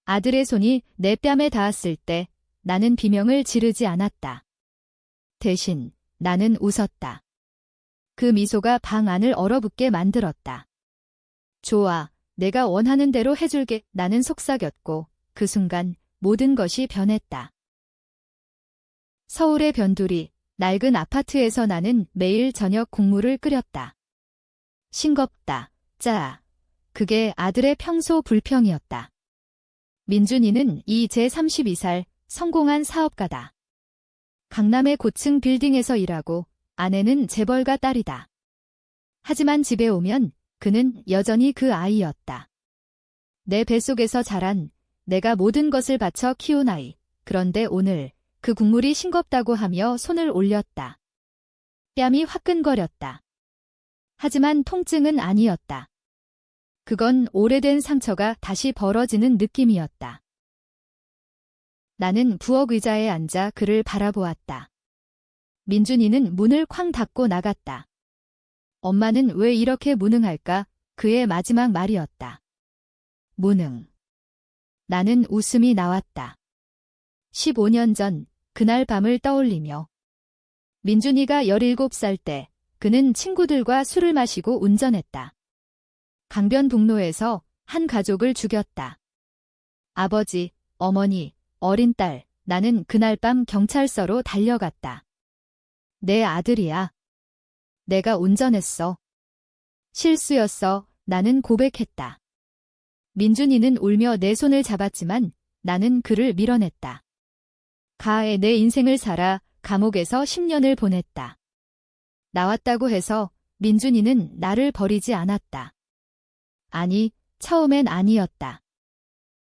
아들의 손이 내 뺨에 닿았을 때 나는 비명을 지르지 않았다. 대신 나는 웃었다. 그 미소가 방 안을 얼어붙게 만들었다. 좋아, 내가 원하는 대로 해줄게. 나는 속삭였고 그 순간 모든 것이 변했다. 서울의 변두리, 낡은 아파트에서 나는 매일 저녁 국물을 끓였다. 싱겁다, 짜. 그게 아들의 평소 불평이었다. 민준이는 이 제32살 성공한 사업가다. 강남의 고층 빌딩에서 일하고 아내는 재벌가 딸이다. 하지만 집에 오면 그는 여전히 그 아이였다. 내 뱃속에서 자란 내가 모든 것을 바쳐 키운 아이. 그런데 오늘 그 국물이 싱겁다고 하며 손을 올렸다. 뺨이 화끈거렸다. 하지만 통증은 아니었다. 그건 오래된 상처가 다시 벌어지는 느낌이었다. 나는 부엌 의자에 앉아 그를 바라보았다. 민준이는 문을 쾅 닫고 나갔다. 엄마는 왜 이렇게 무능할까? 그의 마지막 말이었다. 무능. 나는 웃음이 나왔다. 15년 전 그날 밤을 떠올리며 민준이가 17살 때 그는 친구들과 술을 마시고 운전했다. 강변북로에서 한 가족을 죽였다. 아버지, 어머니, 어린 딸, 나는 그날 밤 경찰서로 달려갔다. 내 아들이야. 내가 운전했어. 실수였어. 나는 고백했다. 민준이는 울며 내 손을 잡았지만 나는 그를 밀어냈다. 가에 내 인생을 살아 감옥에서 10년을 보냈다. 나왔다고 해서 민준이는 나를 버리지 않았다. 아니, 처음엔 아니었다.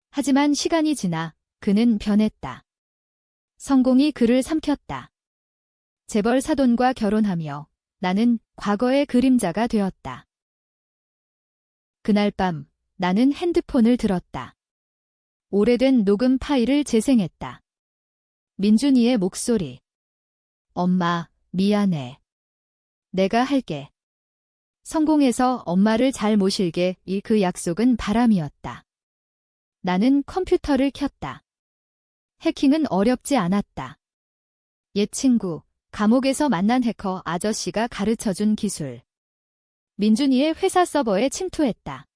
하지만 시간이 지나 그는 변했다. 성공이 그를 삼켰다. 재벌 사돈과 결혼하며 나는 과거의 그림자가 되었다. 그날 밤 나는 핸드폰을 들었다. 오래된 녹음 파일을 재생했다. 민준이의 목소리. 엄마, 미안해. 내가 할게. 성공해서 엄마를 잘 모실게. 그 약속은 바람이었다. 나는 컴퓨터를 켰다. 해킹은 어렵지 않았다. 옛 친구, 감옥에서 만난 해커 아저씨가 가르쳐준 기술. 민준이의 회사 서버에 침투했다.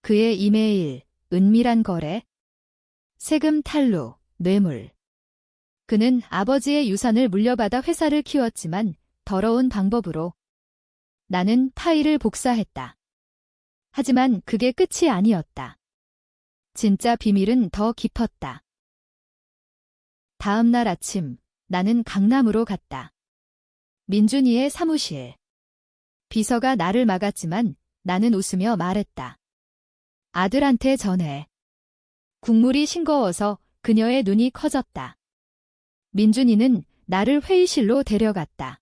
그의 이메일, 은밀한 거래, 세금 탈루, 뇌물. 그는 아버지의 유산을 물려받아 회사를 키웠지만 더러운 방법으로. 나는 파일을 복사했다. 하지만 그게 끝이 아니었다. 진짜 비밀은 더 깊었다. 다음 날 아침, 나는 강남으로 갔다. 민준이의 사무실. 비서가 나를 막았지만 나는 웃으며 말했다. 아들한테 전해. 국물이 싱거워서 그녀의 눈이 커졌다. 민준이는 나를 회의실로 데려갔다.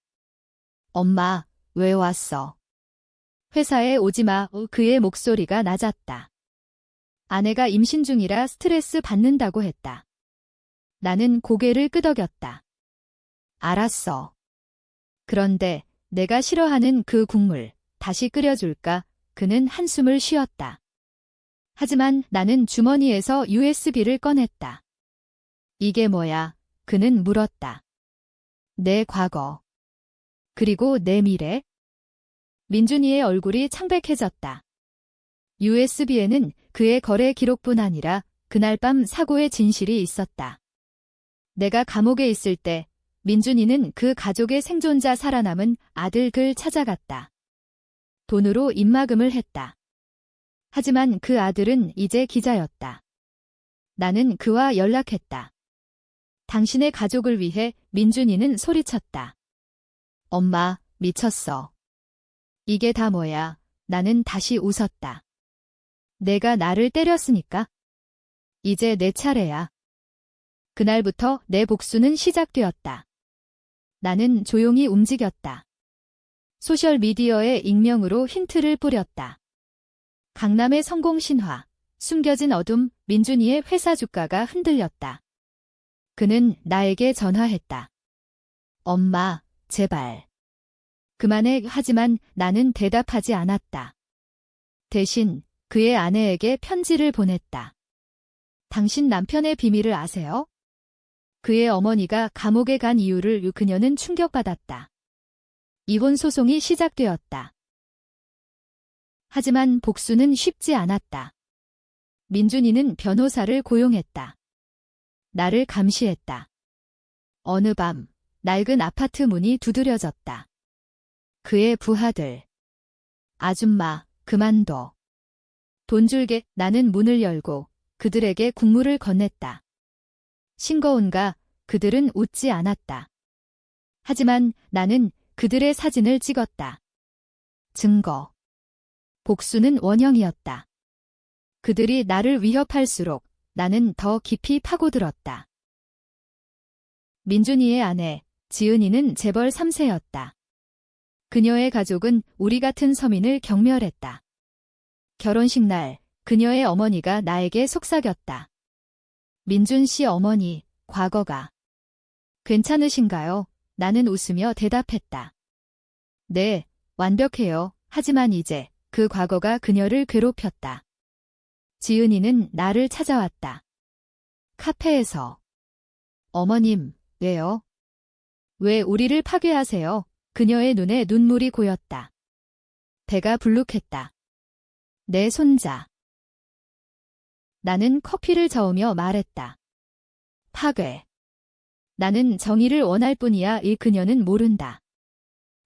엄마, 왜 왔어? 회사에 오지 마. 그의 목소리가 낮았다. 아내가 임신 중이라 스트레스 받는다고 했다. 나는 고개를 끄덕였다. 알았어. 그런데 내가 싫어하는 그 국물 다시 끓여줄까? 그는 한숨을 쉬었다. 하지만 나는 주머니에서 USB를 꺼냈다. 이게 뭐야? 그는 물었다. 내 과거. 그리고 내 미래? 민준이의 얼굴이 창백해졌다. USB에는 그의 거래 기록뿐 아니라 그날 밤 사고의 진실이 있었다. 내가 감옥에 있을 때 민준이는 그 가족의 생존자 살아남은 아들 글 찾아갔다. 돈으로 입막음을 했다. 하지만 그 아들은 이제 기자였다. 나는 그와 연락했다. 당신의 가족을 위해. 민준이는 소리쳤다. 엄마, 미쳤어. 이게 다 뭐야? 나는 다시 웃었다. 내가 나를 때렸으니까? 이제 내 차례야. 그날부터 내 복수는 시작되었다. 나는 조용히 움직였다. 소셜미디어에 익명으로 힌트를 뿌렸다. 강남의 성공 신화, 숨겨진 어둠. 민준이의 회사 주가가 흔들렸다. 그는 나에게 전화했다. 엄마, 제발. 그만해. 하지만 나는 대답하지 않았다. 대신 그의 아내에게 편지를 보냈다. 당신 남편의 비밀을 아세요? 그의 어머니가 감옥에 간 이유를 그녀는 충격받았다. 이혼 소송이 시작되었다. 하지만 복수는 쉽지 않았다. 민준이는 변호사를 고용했다. 나를 감시했다. 어느 밤, 낡은 아파트 문이 두드려졌다. 그의 부하들. 아줌마, 그만둬. 돈 줄게. 나는 문을 열고 그들에게 국물을 건넸다. 싱거운가? 그들은 웃지 않았다. 하지만 나는 그들의 사진을 찍었다. 증거. 복수는 원형이었다. 그들이 나를 위협할수록 나는 더 깊이 파고들었다. 민준이의 아내, 지은이는 재벌 3세였다. 그녀의 가족은 우리 같은 서민을 경멸했다. 결혼식 날, 그녀의 어머니가 나에게 속삭였다. 민준 씨 어머니, 과거가 괜찮으신가요? 나는 웃으며 대답했다. 네, 완벽해요. 하지만 이제 그 과거가 그녀를 괴롭혔다. 지은이는 나를 찾아왔다. 카페에서. 어머님, 왜요? 왜 우리를 파괴하세요? 그녀의 눈에 눈물이 고였다. 배가 불룩했다. 내 손자. 나는 커피를 저으며 말했다. 파괴. 나는 정의를 원할 뿐이야. 이 그녀는 모른다.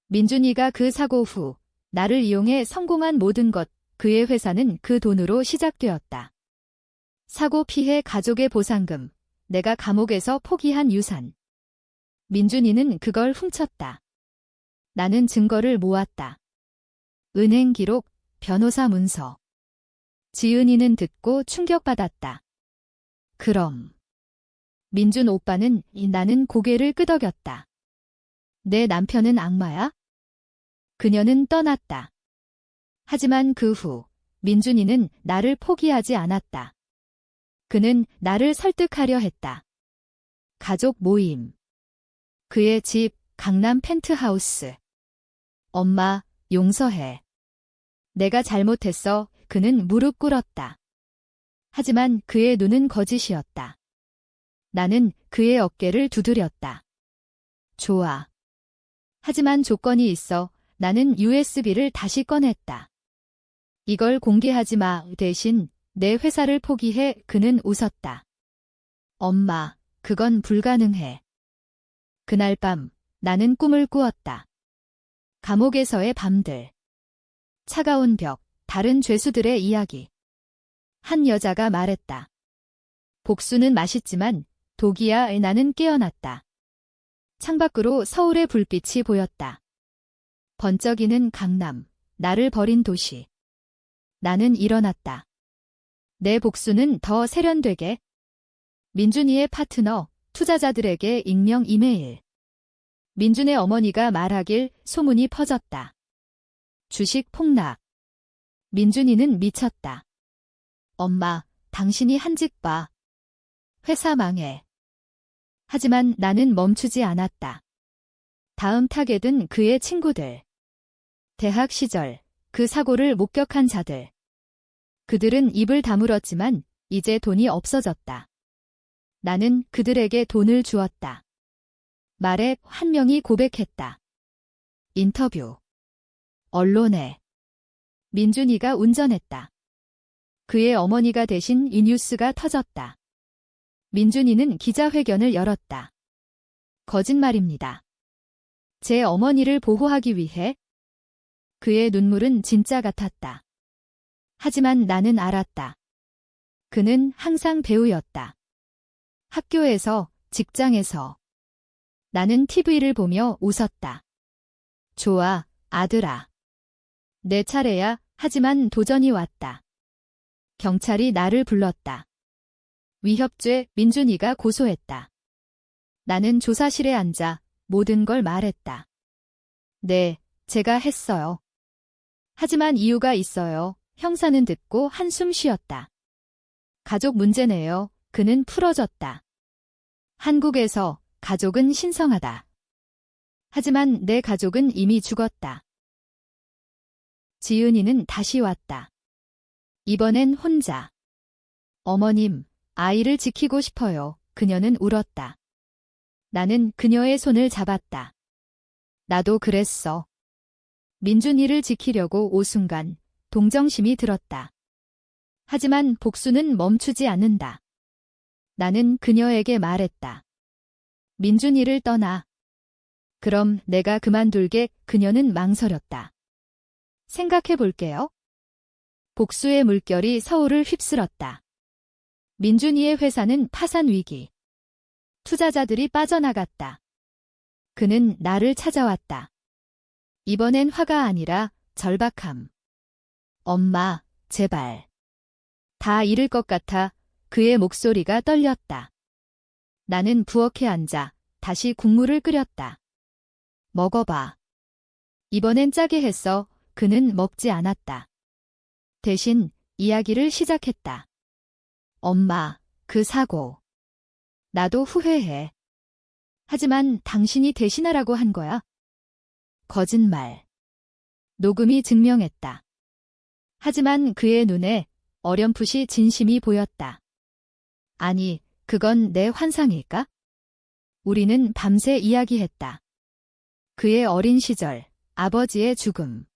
민준이가 그 사고 후 나를 이용해 성공한 모든 것, 그의 회사는 그 돈으로 시작되었다. 사고 피해 가족의 보상금, 내가 감옥에서 포기한 유산. 민준이는 그걸 훔쳤다. 나는 증거를 모았다. 은행 기록, 변호사 문서. 지은이는 듣고 충격받았다. 그럼. 민준 오빠는 나는 고개를 끄덕였다. 내 남편은 악마야? 그녀는 떠났다. 하지만 그 후 민준이는 나를 포기하지 않았다. 그는 나를 설득하려 했다. 가족 모임. 그의 집, 강남 펜트하우스. 엄마, 용서해. 내가 잘못했어. 그는 무릎 꿇었다. 하지만 그의 눈은 거짓이었다. 나는 그의 어깨를 두드렸다. 좋아. 하지만 조건이 있어. 나는 USB를 다시 꺼냈다. 이걸 공개하지 마. 대신 내 회사를 포기해. 그는 웃었다. 엄마, 그건 불가능해. 그날 밤 나는 꿈을 꾸었다. 감옥에서의 밤들. 차가운 벽, 다른 죄수들의 이야기. 한 여자가 말했다. 복수는 맛있지만 독이야. 나는 깨어났다. 창밖으로 서울의 불빛이 보였다. 번쩍이는 강남, 나를 버린 도시. 나는 일어났다. 내 복수는 더 세련되게. 민준이의 파트너, 투자자들에게 익명 이메일. 민준의 어머니가 말하길 소문이 퍼졌다. 주식 폭락. 민준이는 미쳤다. 엄마, 당신이 한 직 봐. 회사 망해. 하지만 나는 멈추지 않았다. 다음 타겟은 그의 친구들. 대학 시절 그 사고를 목격한 자들. 그들은 입을 다물었지만 이제 돈이 없어졌다. 나는 그들에게 돈을 주었다. 말에 한 명이 고백했다. 인터뷰. 언론에. 민준이가 운전했다. 그의 어머니가 대신 이 뉴스가 터졌다. 민준이는 기자회견을 열었다. 거짓말입니다. 제 어머니를 보호하기 위해. 그의 눈물은 진짜 같았다. 하지만 나는 알았다. 그는 항상 배우였다. 학교에서, 직장에서. 나는 TV를 보며 웃었다. 좋아, 아들아. 내 차례야. 하지만 도전이 왔다. 경찰이 나를 불렀다. 위협죄, 민준이가 고소했다. 나는 조사실에 앉아 모든 걸 말했다. 네, 제가 했어요. 하지만 이유가 있어요. 형사는 듣고 한숨 쉬었다. 가족 문제네요. 그는 풀어졌다. 한국에서 가족은 신성하다. 하지만 내 가족은 이미 죽었다. 지은이는 다시 왔다. 이번엔 혼자. 어머님, 아이를 지키고 싶어요. 그녀는 울었다. 나는 그녀의 손을 잡았다. 나도 그랬어. 민준이를 지키려고 오순간 동정심이 들었다. 하지만 복수는 멈추지 않는다. 나는 그녀에게 말했다. 민준이를 떠나. 그럼 내가 그만둘게. 그녀는 망설였다. 생각해 볼게요. 복수의 물결이 서울을 휩쓸었다. 민준이의 회사는 파산 위기. 투자자들이 빠져나갔다. 그는 나를 찾아왔다. 이번엔 화가 아니라 절박함. 엄마, 제발. 다 잃을 것 같아. 그의 목소리가 떨렸다. 나는 부엌에 앉아 다시 국물을 끓였다. 먹어봐. 이번엔 짜게 했어. 그는 먹지 않았다. 대신 이야기를 시작했다. 엄마, 그 사고. 나도 후회해. 하지만 당신이 대신하라고 한 거야. 거짓말. 녹음이 증명했다. 하지만 그의 눈에 어렴풋이 진심이 보였다. 아니, 그건 내 환상일까? 우리는 밤새 이야기했다. 그의 어린 시절, 아버지의 죽음.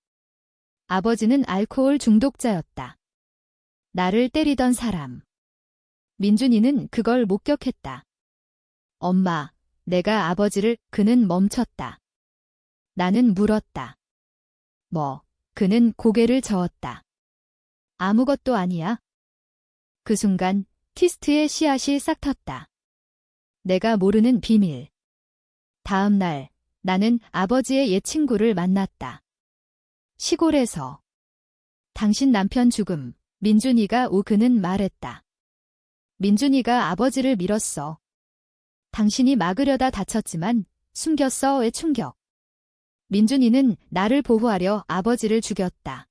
아버지는 알코올 중독자였다. 나를 때리던 사람. 민준이는 그걸 목격했다. 엄마, 내가 아버지를. 그는 멈췄다. 나는 물었다. 뭐? 그는 고개를 저었다. 아무것도 아니야. 그 순간 티스트의 씨앗이 싹 텄다. 내가 모르는 비밀. 다음 날 나는 아버지의 옛 친구를 만났다. 시골에서. 당신 남편 죽음. 민준이가. 그는 말했다. 민준이가 아버지를 밀었어. 당신이 막으려다 다쳤지만 숨겼어의 충격. 민준이는 나를 보호하려 아버지를 죽였다.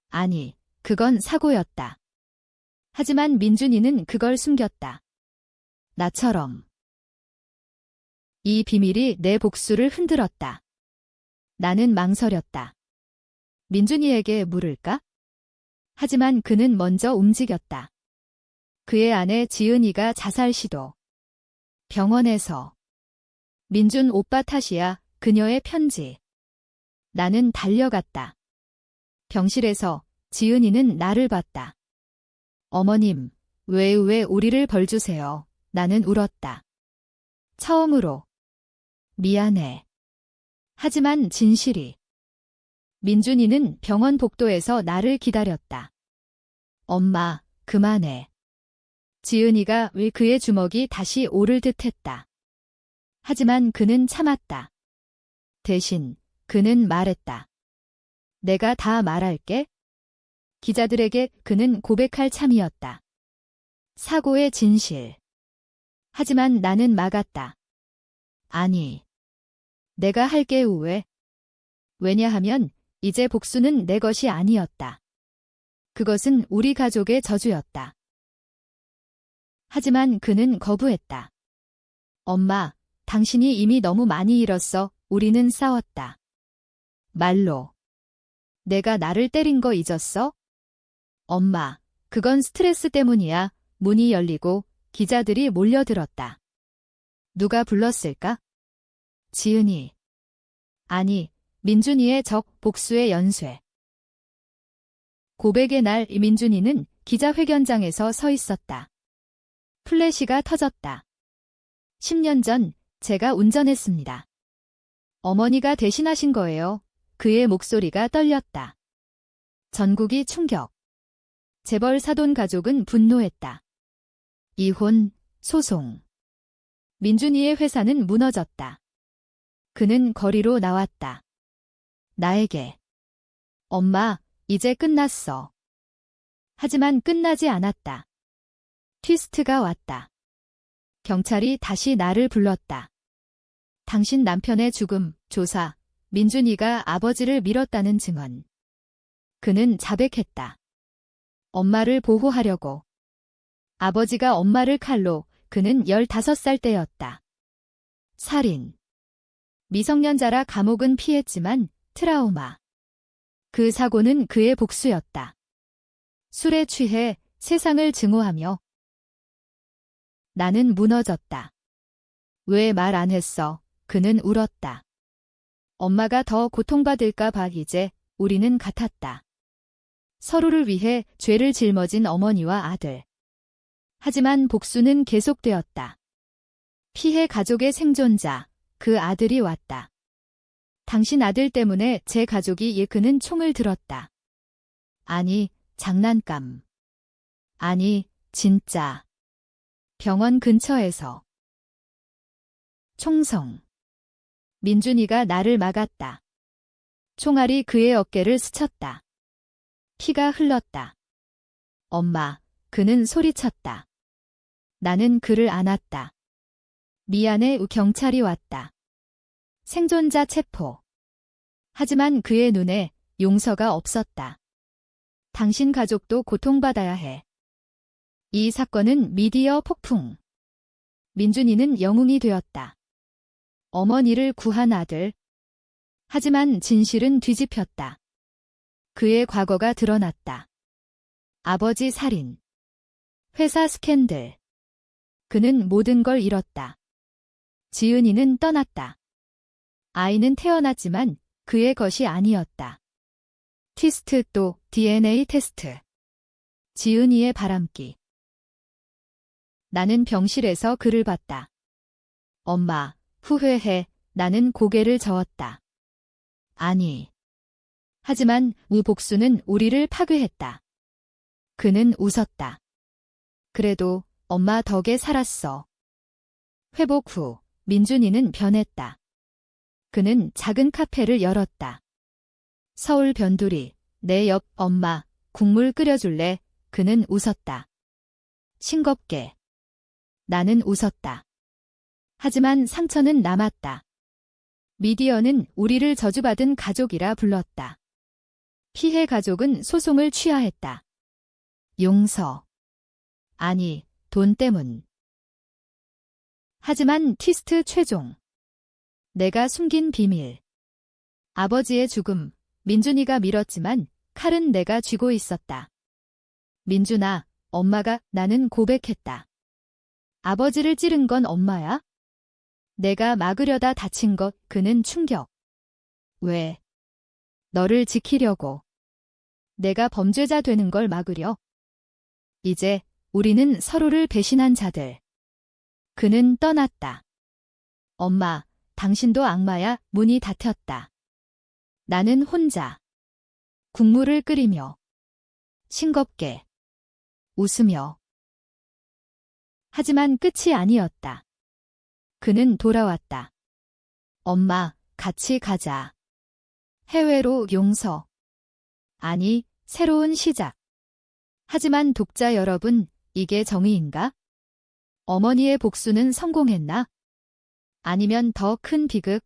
아니, 그건 사고였다. 하지만 민준이는 그걸 숨겼다. 나처럼. 이 비밀이 내 복수를 흔들었다. 나는 망설였다. 민준이에게 물을까? 하지만 그는 먼저 움직였다. 그의 아내 지은이가 자살 시도. 병원에서. 민준 오빠 탓이야. 그녀의 편지. 나는 달려갔다. 병실에서 지은이는 나를 봤다. 어머님, 왜 우리를 벌주세요. 나는 울었다. 처음으로. 미안해. 하지만 진실이. 민준이는 병원 복도에서 나를 기다렸다. 엄마, 그만해. 지은이가 왜 그의 주먹이 다시 오를 듯 했다. 하지만 그는 참았다. 대신 그는 말했다. 내가 다 말할게. 기자들에게 그는 고백할 참이었다. 사고의 진실. 하지만 나는 막았다. 아니. 내가 할게. 왜? 왜냐하면 이제 복수는 내 것이 아니었다. 그것은 우리 가족의 저주였다. 하지만 그는 거부했다. 엄마, 당신이 이미 너무 많이 잃었어. 우리는 싸웠다. 말로. 내가 나를 때린 거 잊었어? 엄마, 그건 스트레스 때문이야. 문이 열리고 기자들이 몰려들었다. 누가 불렀을까? 지은이. 아니, 민준이의 적. 복수의 연쇄. 고백의 날 민준이는 기자회견장에서 서 있었다. 플래시가 터졌다. 10년 전 제가 운전했습니다. 어머니가 대신하신 거예요. 그의 목소리가 떨렸다. 전국이 충격. 재벌 사돈 가족은 분노했다. 이혼, 소송. 민준이의 회사는 무너졌다. 그는 거리로 나왔다. 나에게. 엄마, 이제 끝났어. 하지만 끝나지 않았다. 트위스트가 왔다. 경찰이 다시 나를 불렀다. 당신 남편의 죽음, 조사, 민준이가 아버지를 밀었다는 증언. 그는 자백했다. 엄마를 보호하려고. 아버지가 엄마를 칼로. 그는 15살 때였다. 살인. 미성년자라 감옥은 피했지만 트라우마. 그 사고는 그의 복수였다. 술에 취해 세상을 증오하며 나는 무너졌다. 왜 말 안 했어? 그는 울었다. 엄마가 더 고통받을까 봐. 이제 우리는 같았다. 서로를 위해 죄를 짊어진 어머니와 아들. 하지만 복수는 계속되었다. 피해 가족의 생존자, 그 아들이 왔다. 당신 아들 때문에 제 가족이. 그는 총을 들었다. 아니, 장난감. 아니, 진짜. 병원 근처에서. 총성. 민준이가 나를 막았다. 총알이 그의 어깨를 스쳤다. 피가 흘렀다. 엄마, 그는 소리쳤다. 나는 그를 안았다. 미안해. 경찰이 왔다. 생존자 체포. 하지만 그의 눈에 용서가 없었다. 당신 가족도 고통받아야 해. 이 사건은 미디어 폭풍. 민준이는 영웅이 되었다. 어머니를 구한 아들. 하지만 진실은 뒤집혔다. 그의 과거가 드러났다. 아버지 살인. 회사 스캔들. 그는 모든 걸 잃었다. 지은이는 떠났다. 아이는 태어났지만 그의 것이 아니었다. 트위스트 또 DNA 테스트. 지은이의 바람기. 나는 병실에서 그를 봤다. 엄마, 후회해. 나는 고개를 저었다. 아니. 하지만 우복수는 우리를 파괴했다. 그는 웃었다. 그래도 엄마 덕에 살았어. 회복 후 민준이는 변했다. 그는 작은 카페를 열었다. 서울 변두리, 내 옆. 엄마, 국물 끓여줄래? 그는 웃었다. 싱겁게. 나는 웃었다. 하지만 상처는 남았다. 미디어는 우리를 저주받은 가족이라 불렀다. 피해 가족은 소송을 취하했다. 용서. 아니, 돈 때문. 하지만 트위스트 최종. 내가 숨긴 비밀. 아버지의 죽음. 민준이가 밀었지만 칼은 내가 쥐고 있었다. 민준아, 엄마가. 나는 고백했다. 아버지를 찌른 건 엄마야? 내가 막으려다 다친 것. 그는 충격. 왜? 너를 지키려고. 내가 범죄자 되는 걸 막으려? 이제 우리는 서로를 배신한 자들. 그는 떠났다. 엄마, 당신도 악마야. 문이 닫혔다. 나는 혼자. 국물을 끓이며. 싱겁게. 웃으며. 하지만 끝이 아니었다. 그는 돌아왔다. 엄마, 같이 가자. 해외로. 용서. 아니, 새로운 시작. 하지만 독자 여러분, 이게 정의인가? 어머니의 복수는 성공했나? 아니면 더 큰 비극?